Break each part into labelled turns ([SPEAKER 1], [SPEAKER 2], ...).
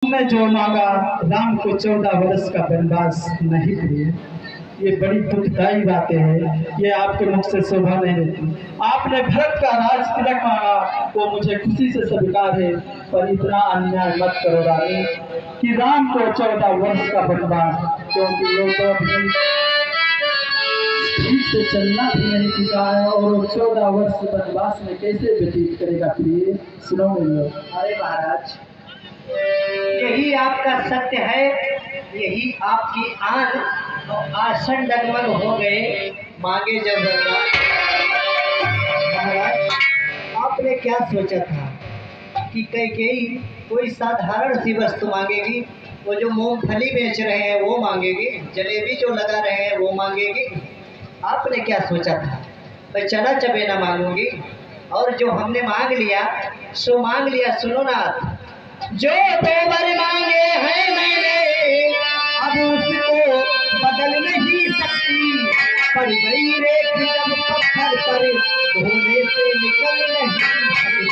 [SPEAKER 1] ने जो मांगा राम को 14 वर्ष का वनवास नहीं प्रिय। ये बड़ी दुखदायी बातें हैं, ये आपके मुख से शोभा नहीं देती। आपने भरत का राज तिलक मांगा, वो मुझे खुशी से स्वीकार है, पर इतना अन्याय मत करो रानी कि राम को 14 वर्ष का वनवास, क्योंकि वो तो अभी ठीक से चलना भी नहीं सीखा है और वो 14 वर्ष वनवास में कैसे व्यतीत करेगा प्रिय। सुनो मेरे।
[SPEAKER 2] अरे महाराज, यही आपका सत्य है, यही आपकी आन और आसन डगमग हो गए मांगे जब वरदान। महाराज, आपने क्या सोचा था कि कैकेयी कोई साधारण सी वस्तु मांगेगी? वो जो मूंगफली बेच रहे हैं वो मांगेगी, जलेबी जो लगा रहे हैं वो मांगेगी? आपने क्या सोचा था? मैं चना चबेना मांगूंगी, और जो हमने मांग लिया सो मांग लिया। सुनो ना, जो 2 बार मांगे हैं मैंने, अब उसको बदल नहीं सकती। पड़ गई रेत जब पत्थर पर, धोने से निकल नहीं सकती।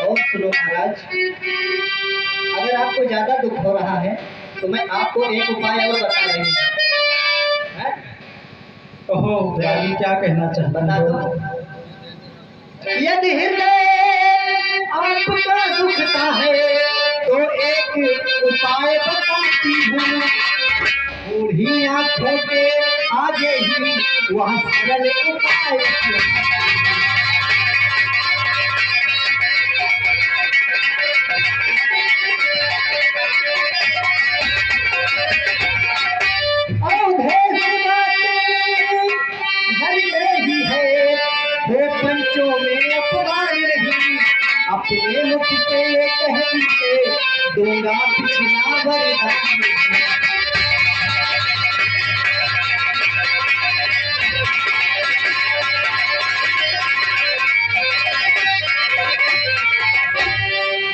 [SPEAKER 2] और सुनो महाराज, अगर आपको ज्यादा दुख हो रहा है तो मैं आपको एक उपाय और बता रही हूँ।
[SPEAKER 1] ओहो रानी, क्या कहना चाहता
[SPEAKER 2] बता दो। यदि हृदय आपका दुखता है तो एक उपाय बताती हूँ। बूढ़ी आंखों के आगे ही वह सरल उपाय है। पंचों में अपमान नहीं, अपने मुख से कहते दूंगा पिछला वरदान।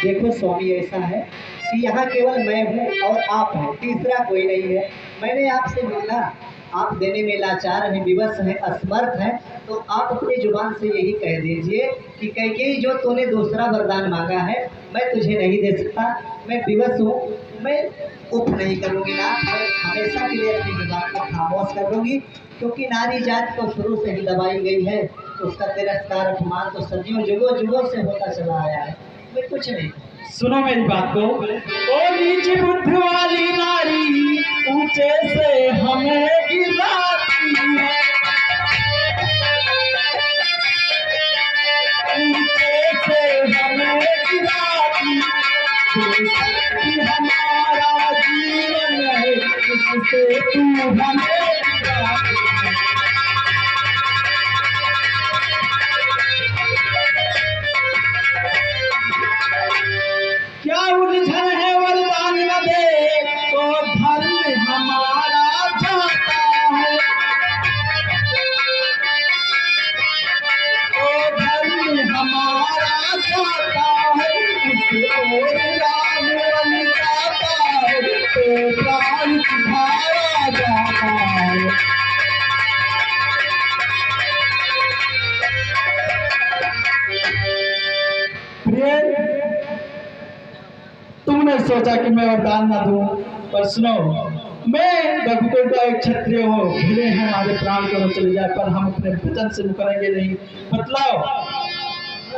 [SPEAKER 2] देखो स्वामी, ऐसा है कि यहाँ केवल मैं हूँ और आप हैं, तीसरा कोई नहीं है। मैंने आपसे मांगा, आप देने में लाचार हैं, विवश हैं, असमर्थ हैं, तो आप अपनी जुबान से यही कह दीजिए कि कैकेयी जो तूने दूसरा वरदान मांगा है मैं तुझे नहीं दे सकता, मैं विवश हूँ, मैं उप नहीं करूँगी ना, मैं हमेशा के लिए अपनी जुबान को खामोश कर दूँगी। क्योंकि नारी जात को शुरू से ही दबाई गई है, उसका तिरस्कार अपमान तो सदियों जुगों जुगों से होता चला आया है। मैं कुछ नहीं।
[SPEAKER 1] सुनो मेरी बात को। ओ नीच बुद्धि वाली नारी, ऊंचे से हमें गिराती है, ऊंचे से हमें गिराती है। हमारा जीवन है, इससे तू हमें गिराती है। क्या उलझन है वरदान न दे तो धर्म हमारा जाता है, तो धर्म हमारा जाता है। इस ओर राम बन जाता है तो प्राण तुम्हारा जाता है। तुमने सोचा कि मैं वरदान ना दूं, पर सुनो, मैं रघुकुल का एक क्षत्रिय हूँ, भले हैं हमारे प्राण को चले जाए पर हम अपने वचन से मुकरेंगे नहीं। बतलाओ।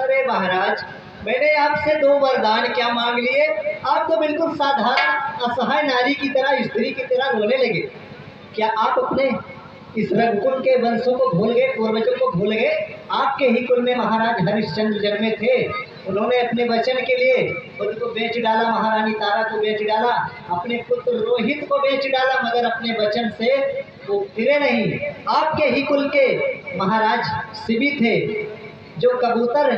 [SPEAKER 2] अरे महाराज, मैंने आपसे 2 वरदान क्या मांग लिए? आप तो बिल्कुल साधारण असहाय नारी की तरह, स्त्री की तरह रोने लगे। क्या आप अपने इस रघुकुल के वंशों को भूल गए, पूर्वजों को भूल गए? आपके ही कुल में महाराज हरिश्चंद्र जन्मे थे, उन्होंने अपने वचन के लिए खुद को बेच डाला, महारानी तारा को बेच डाला, अपने पुत्र रोहित को बेच डाला, मगर अपने वचन से वो फिरे नहीं। आपके ही कुल के महाराज शिवी थे, जो कबूतर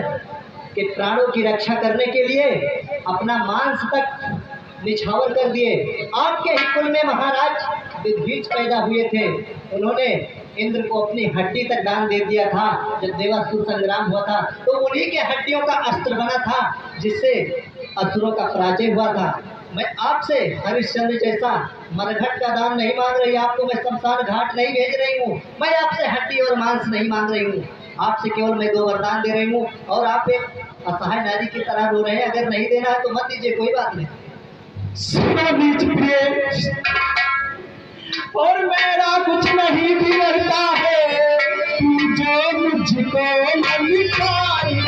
[SPEAKER 2] के प्राणों की रक्षा करने के लिए अपना मांस तक निछावर कर दिए। आपके ही कुल में महाराज विभीष पैदा हुए थे, उन्होंने इंद्र को अपनी हड्डी तक दान दे दिया था। जब देवासुर संग्राम हुआ था तो उन्हीं के हड्डियों का अस्त्र बना था जिससे असुरों का पराजय हुआ था। मैं आपसे हरिश्चंद्र जैसा मरघट का दाम नहीं मांग रही, आपको मैं शमशान घाट नहीं भेज रही हूँ, मैं आपसे हड्डी और मांस नहीं मांग रही हूँ, आपसे केवल मैं 2 वरदान दे रही हूँ और आप एक असहाय नारी की तरह रो रहे हैं। अगर नहीं देना है तो मत दीजिए, कोई बात नहीं।
[SPEAKER 1] और मेरा कुछ नहीं बिगड़ता है, तू जो मुझको ललकारी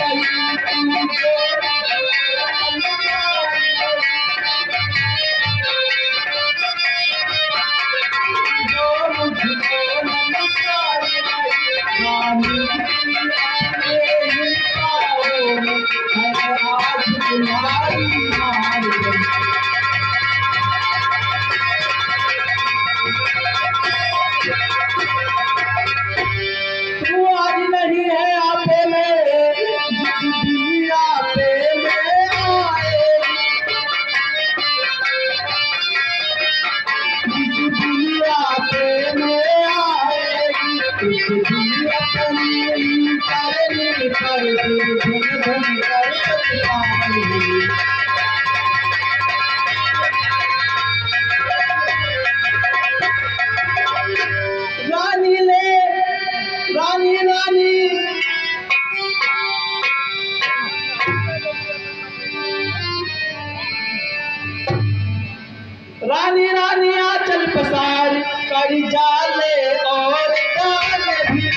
[SPEAKER 1] रानी रानी आंचल पसार करी जाले और जाले भी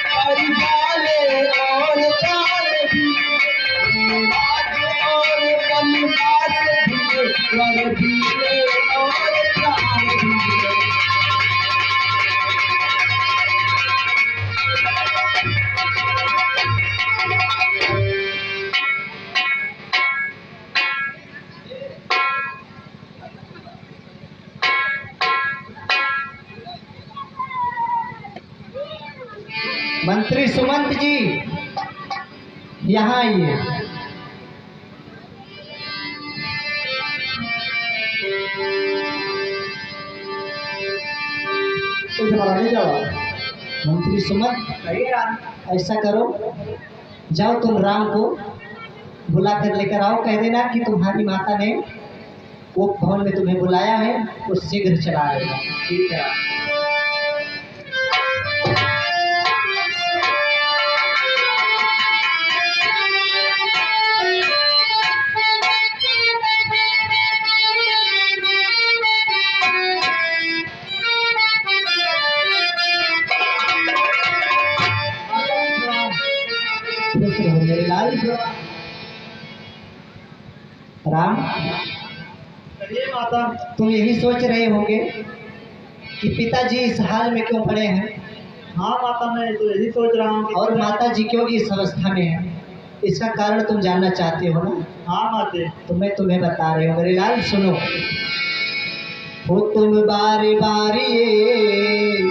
[SPEAKER 1] करी जाले और जाले भी और बनवास भी वर भी और जाले भी।
[SPEAKER 2] मंत्री सुमंत जी यहाँ आइए। मंत्री सुमंत, ऐसा करो, जाओ तुम राम को बुला कर लेकर आओ, कह देना कि तुम्हारी माता ने वो भवन में तुम्हें बुलाया है, वो शीघ्र चला आएगा। ठीक है। मेरे लाल राम,
[SPEAKER 1] माता,
[SPEAKER 2] तुम यही सोच रहे होंगे कि पिताजी इस हाल में क्यों पड़े हैं।
[SPEAKER 1] हाँ माता, मैं तो यही सोच रहा हूँ।
[SPEAKER 2] और माता जी क्यों इस अवस्था में है, इसका कारण तुम जानना चाहते हो ना।
[SPEAKER 1] हाँ माते,
[SPEAKER 2] तो मैं तुम्हें बता रही हूँ। मेरे लाल सुनो, हो तुम बारी बारी ये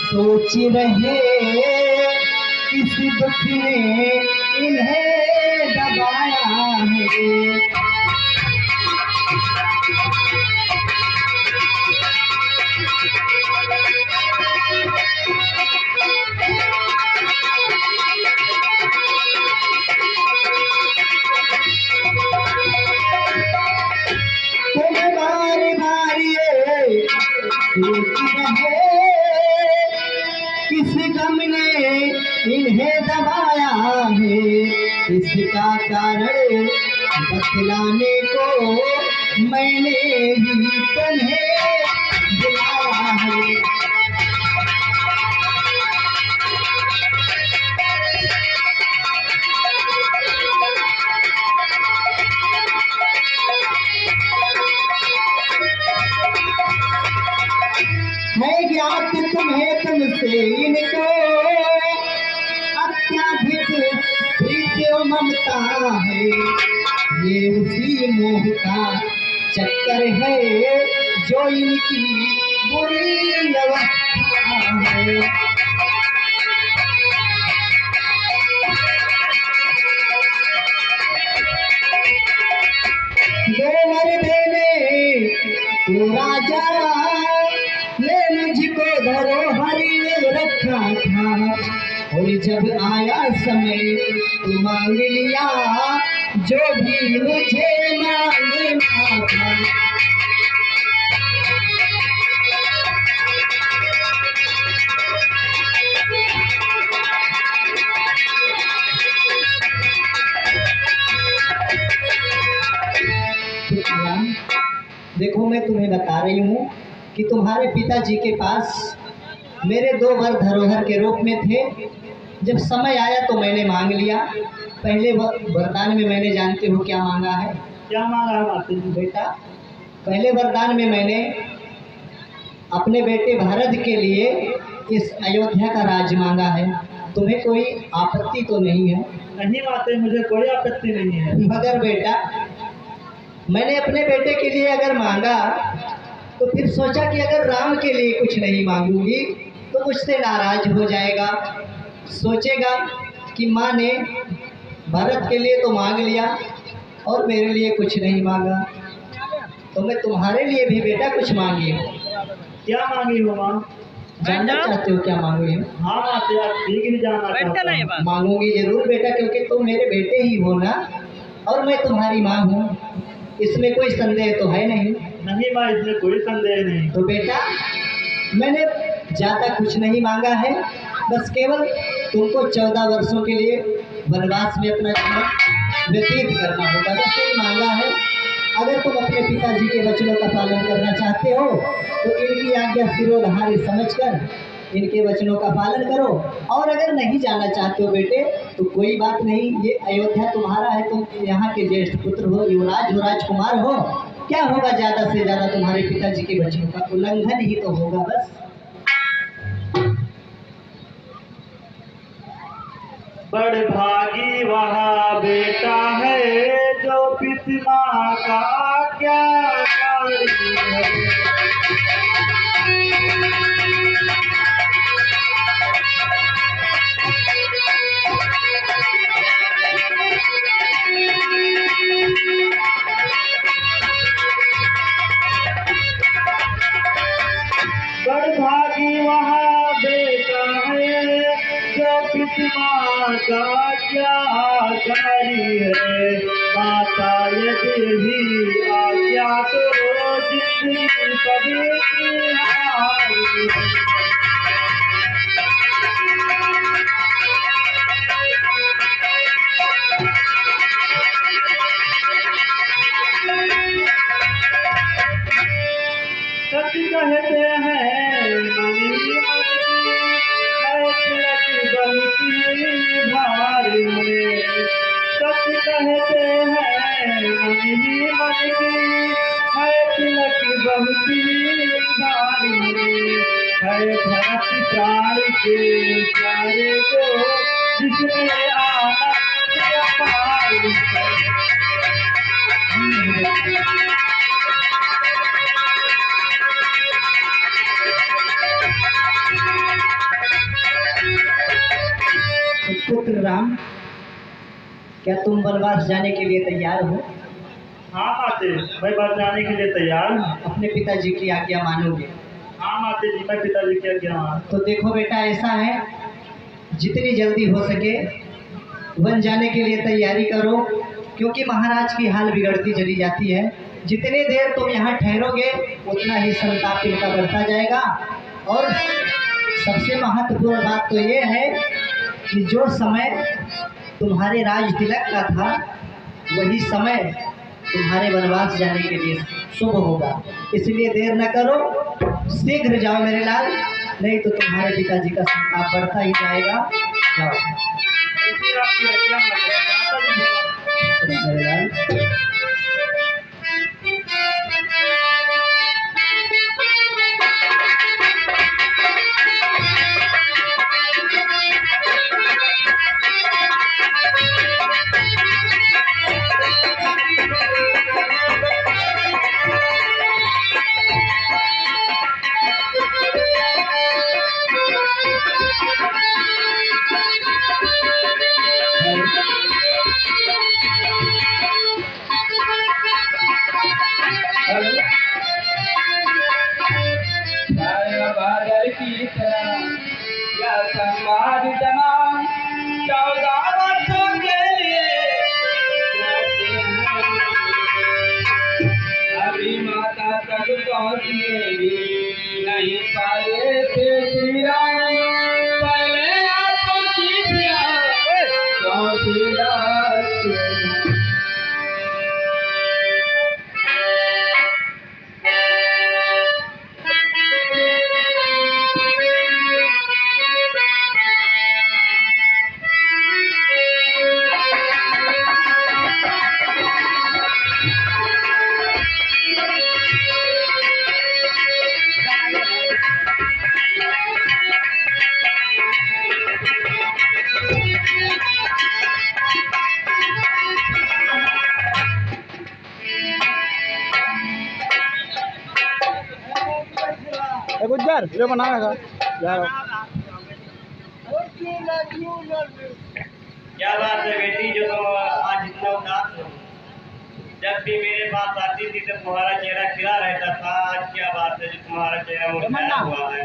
[SPEAKER 2] सोच रहे किस दुख ने इन्हें दबाया है। तुम बारी बारी ये सोच रहे किस गम ने इन्हें दबाया है, इसका कारण बतलाने को मैंने ही तुम्हें बुलाया है। है ज्ञात तुम्हें तुमसे इनको अत्याधिक प्रीति और ममता है, ये उसी मोह का चक्कर है जो इनकी बुरी अवस्था है। देवर देने तो राजा ने मुझको धरोहर रखा था, और जब आया समय तो मांग लिया जो भी मुझे मांगना था। देखो मैं तुम्हें बता रही हूँ कि तुम्हारे पिताजी के पास मेरे 2 वर धरोहर के रूप में थे। जब समय आया तो मैंने मांग लिया। पहले वरदान में मैंने जानते हो क्या मांगा है?
[SPEAKER 1] क्या मांगा है माता जी?
[SPEAKER 2] बेटा, पहले वरदान में मैंने अपने बेटे भारत के लिए इस अयोध्या का राज मांगा है। तुम्हें कोई आपत्ति तो नहीं है?
[SPEAKER 1] नहीं माता, मुझे कोई आपत्ति नहीं है।
[SPEAKER 2] मगर बेटा, मैंने अपने बेटे के लिए अगर मांगा तो फिर सोचा कि अगर राम के लिए कुछ नहीं मांगूंगी तो मुझसे नाराज हो जाएगा। सोचेगा कि माँ ने भरत के लिए तो मांग लिया और मेरे लिए कुछ नहीं मांगा। तो मैं तुम्हारे लिए भी बेटा कुछ मांगी हूँ।
[SPEAKER 1] क्या मांगी हो माँ?
[SPEAKER 2] जानना चाहते हो क्या मांगी हूँ?
[SPEAKER 1] हाँ माता, आप ठीक ही जानना चाहता हूँ।
[SPEAKER 2] मांगूंगी जरूर बेटा, क्योंकि तुम मेरे बेटे ही हो ना, और मैं तुम्हारी माँ हूँ। इसमें कोई संदेह तो है नहीं?
[SPEAKER 1] नहीं माँ, इसमें कोई संदेह नहीं।
[SPEAKER 2] तो बेटा, मैंने ज़्यादा कुछ नहीं मांगा है, बस केवल तुमको 14 वर्षों के लिए वनवास में अपना जीवन व्यतीत करना होगा, बस यही मांगा है। अगर तुम अपने पिताजी के वचनों का पालन करना चाहते हो तो इनकी आज्ञा सिरोधार्य समझकर इनके वचनों का पालन करो, और अगर नहीं जाना चाहते हो बेटे तो कोई बात नहीं, ये अयोध्या तुम्हारा है, तुम यहाँ के ज्येष्ठ पुत्र हो, युवराज हो, राजकुमार हो। क्या होगा, ज़्यादा से ज़्यादा तुम्हारे पिताजी के वचनों का उल्लंघन ही तो होगा बस।
[SPEAKER 1] बड़ भागी वहाँ बेटा है जो पिता का आज्ञाकारी है। बड़ भागी वहाँ बेटा है जो पिता का आज्ञाकारी है। माता यदि ही आज्ञा तो जिंदगी कभी हारी है। सच कहते हैं मनी बहुत भारी है। सच कहते हैं मनी है तिलक बहुत भारी है। भरत प्राण के प्यारे को जिसने आनंद अपार है।
[SPEAKER 2] पुत्र राम, क्या तुम वनवास जाने के लिए तैयार हो?
[SPEAKER 1] हाँ माते, मैं वन जाने के लिए तैयार हूँ।
[SPEAKER 2] अपने पिताजी की आज्ञा मानोगे?
[SPEAKER 1] हाँ माते जी, मैं पिताजी की आज्ञा मान।
[SPEAKER 2] तो देखो बेटा, ऐसा है, जितनी जल्दी हो सके वन जाने के लिए तैयारी करो, क्योंकि महाराज की हाल बिगड़ती चली जाती है। जितने देर तुम यहाँ ठहरोगे उतना ही संताप इनका बढ़ता जाएगा। और सबसे महत्वपूर्ण बात तो ये है कि जो समय तुम्हारे राज तिलक का था वही समय तुम्हारे वनवास जाने के लिए शुभ होगा। इसलिए देर न करो, शीघ्र जाओ मेरे लाल, नहीं तो तुम्हारे पिताजी का संताप बढ़ता ही जाएगा। जाओ मेरे लाल।
[SPEAKER 3] की तरह या समाज जना 14 वर्षों के लिए नहीं पाए थे श्री राम पहले आपको चिट्ठियां
[SPEAKER 1] गुज्जर जो बनाएगा यार।
[SPEAKER 4] क्या बात है बेटी जो तुम आज इतना उदास हो? जब भी मेरे पास आती थी तो तुम्हारा चेहरा खिला रहता था, आज क्या बात है जो तुम्हारा चेहरा मुरझाया हुआ है?